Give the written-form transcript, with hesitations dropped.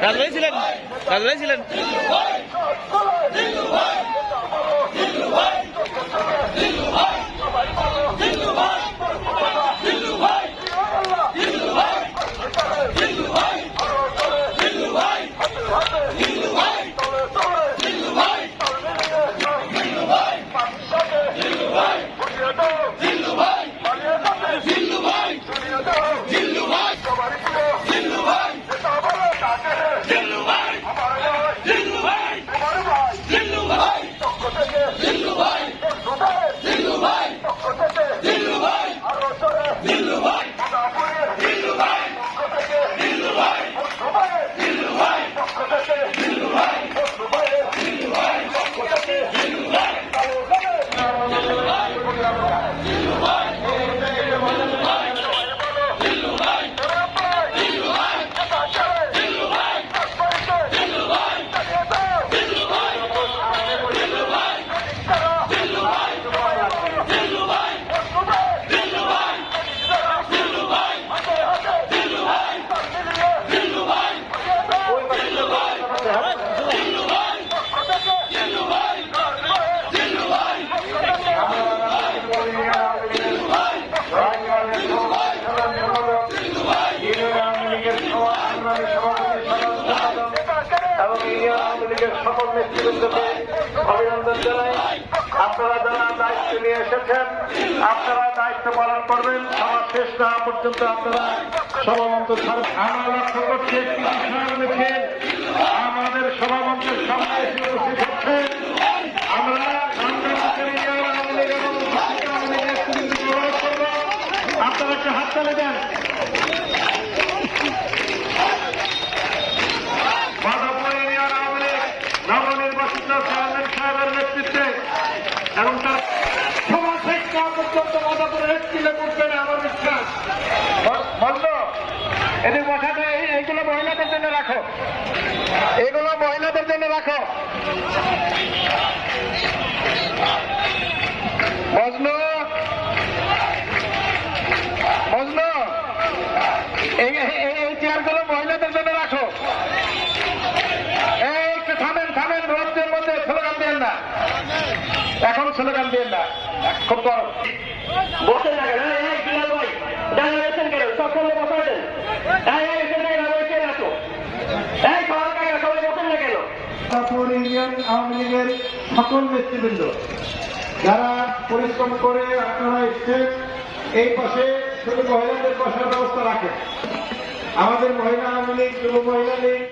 রাজভাই ছিলেন, রাজভাই ছিলেন। সকল নেতৃবৃন্দকে অভিনন্দন জানাই। আপনারা যারা দায়িত্ব নিয়ে এসেছেন, আপনারা দায়িত্ব পালন করবেন। সমাজ শেষ না পর্যন্ত আপনারা সভামঞ্চ ছাড়বেন। আমরা লক্ষ্য করছি আমাদের সভামঞ্চের সামনে এসে উপস্থিত হচ্ছে। আমরা আপনারা একটা হাততালি দেন। নবনির্বাচিত চেয়ারম্যান সাহেবের নেতৃত্বে এবং তার সমাজ শেষ না পর্যন্ত মাদাপুরে হেঁটে করবে না আমার বিশ্বাস। বললো এদের বসাতে এইগুলো মহিলাদের জন্য রাখো, এগুলো মহিলাদের জন্য রাখো। বজলো বজলো এই চেয়ারগুলো মহিলাদের জন্য রাখো। এখন স্লোগান দিয়ে না, খুব গরম বসে না কেন দাঁড়িয়েছেন কেন? সকলে বসা দেন। ইউনিয়ন আওয়ামী লীগের সকল নেতৃবৃন্দ যারা পরিশ্রম করে আপনারা এসছেন, এই পাশে শুধু মহিলাদের বসার ব্যবস্থা রাখেন। আমাদের মহিলা আওয়ামী লীগ, যুব মহিলা লীগ